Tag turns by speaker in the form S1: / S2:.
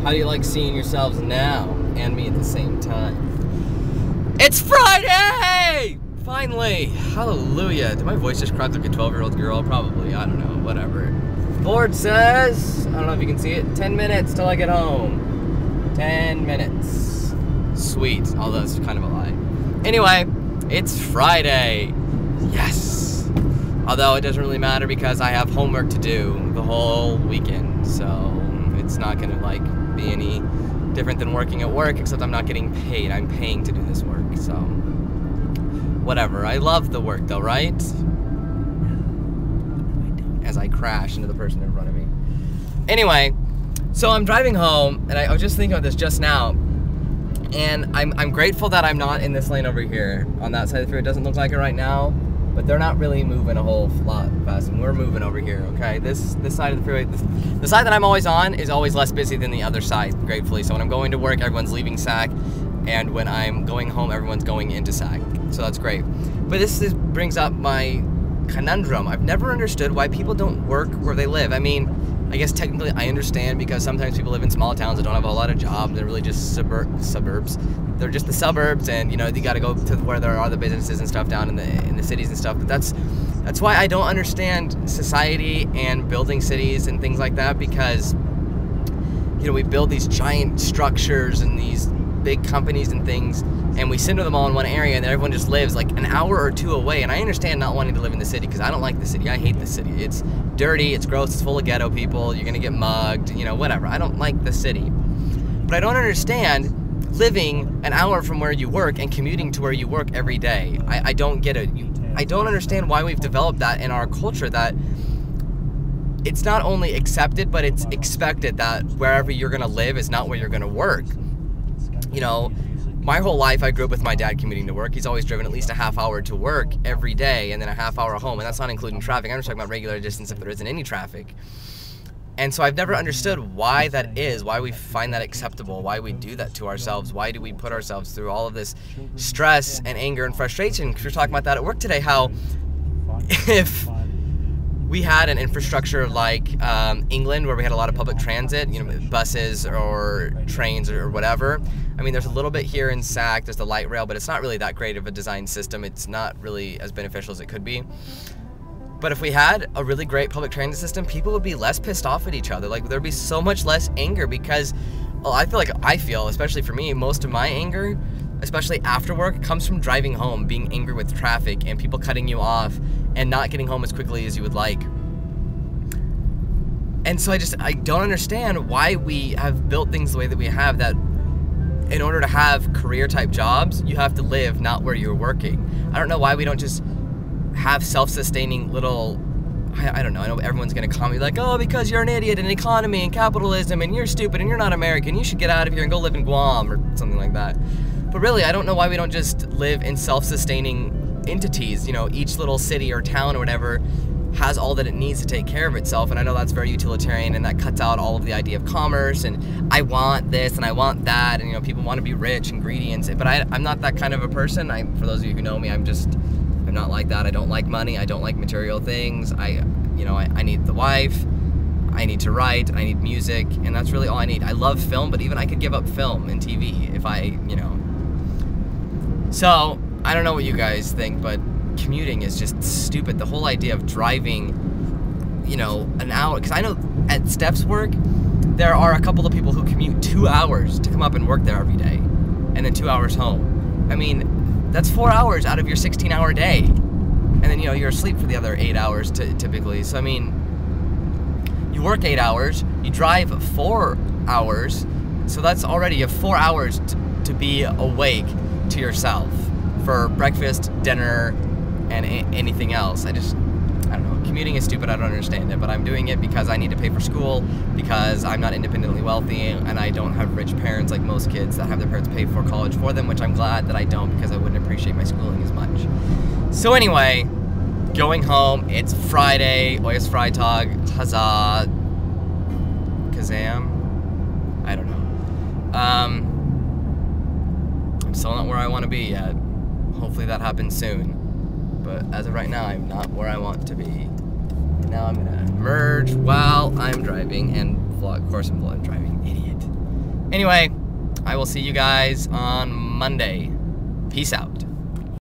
S1: How do you like seeing yourselves now and me at the same time? It's Friday! Finally! Hallelujah. Did my voice just crack like a 12-year-old girl? Probably. I don't know. Whatever. Board says, I don't know if you can see it, 10 minutes till I get home. 10 minutes. Sweet. Although it's kind of a lie. Anyway, it's Friday. Yes. Although it doesn't really matter because I have homework to do the whole weekend. So it's not going to like be any different than working at work, except I'm not getting paid. I'm paying to do this work. So whatever. I love the work though, right? As I crash into the person in front of me. Anyway, so I'm driving home, and I was just thinking about this just now, and I'm grateful that I'm not in this lane over here on that side of the freeway. It doesn't look like it right now, but they're not really moving a whole lot fast, and we're moving over here, okay? This side of the freeway, the side that I'm always on is always less busy than the other side, gratefully. So when I'm going to work, everyone's leaving SAC, and when I'm going home, everyone's going into SAC. So that's great. But this brings up my conundrum. I've never understood why people don't work where they live. I mean, I guess technically I understand because sometimes people live in small towns that don't have a lot of jobs. They're really just suburbs. They're just the suburbs, and you know, you got to go to where there are the businesses and stuff down in the cities and stuff. But that's why I don't understand society and building cities and things like that, because you know, we build these giant structures and these big companies and things, and we center them all in one area, and then everyone just lives like an hour or two away. And I understand not wanting to live in the city, because I don't like the city. I hate the city. It's dirty, it's gross, it's full of ghetto people, you're gonna get mugged, you know, whatever. I don't like the city. But I don't understand living an hour from where you work and commuting to where you work every day. I don't get it. I don't understand why we've developed that in our culture, that it's not only accepted, but it's expected that wherever you're gonna live is not where you're gonna work. You know, my whole life I grew up with my dad commuting to work. He's always driven at least a half hour to work every day, and then a half hour home, and that's not including traffic. I'm just talking about regular distance if there isn't any traffic. And so I've never understood why that is, why we find that acceptable, why we do that to ourselves, why do we put ourselves through all of this stress and anger and frustration. Because we're talking about that at work today, how if we had an infrastructure like England, where we had a lot of public transit, you know, buses or trains or whatever. I mean, there's a little bit here in SAC, there's the light rail, but it's not really that great of a design system. It's not really as beneficial as it could be. But if we had a really great public transit system, people would be less pissed off at each other. Like, there'd be so much less anger, because well, I feel, especially for me, most of my anger, especially after work, comes from driving home, being angry with traffic and people cutting you off and not getting home as quickly as you would like. And so I don't understand why we have built things the way that we have, that in order to have career type jobs, you have to live not where you're working. I don't know why we don't just have self-sustaining little, I don't know, I know everyone's gonna comment like, oh, because you're an idiot in economy and capitalism and you're stupid and you're not American, you should get out of here and go live in Guam or something like that. But really, I don't know why we don't just live in self-sustaining entities. You know, each little city or town or whatever has all that it needs to take care of itself, and I know that's very utilitarian, and that cuts out all of the idea of commerce, and I want this and I want that, and you know, people want to be rich and greedy, but I'm not that kind of a person. For those of you who know me, I'm not like that. I don't like money, I don't like material things. I need the wife, I need to write, I need music, and that's really all I need. I love film, but even I could give up film and TV if you know. So, I don't know what you guys think, but commuting is just stupid. The whole idea of driving, you know, an hour, because I know at Steph's work, there are a couple of people who commute 2 hours to come up and work there every day, and then 2 hours home. I mean, that's 4 hours out of your 16-hour day, and then, you know, you're asleep for the other 8 hours typically. So, I mean, you work 8 hours, you drive 4 hours, so that's already, you have 4 hours to be awake to yourself for breakfast, dinner, and anything else. I don't know, commuting is stupid, I don't understand it, but I'm doing it because I need to pay for school, because I'm not independently wealthy, and I don't have rich parents like most kids that have their parents pay for college for them, which I'm glad that I don't, because I wouldn't appreciate my schooling as much. So anyway, going home, it's Friday, Oyas Freitag, Huzzah, Kazam, I don't know. I'm still not where I want to be yet. Hopefully that happens soon. But as of right now, I'm not where I want to be. And now I'm gonna merge while I'm driving and vlog. Of course I'm driving, idiot. Anyway, I will see you guys on Monday. Peace out.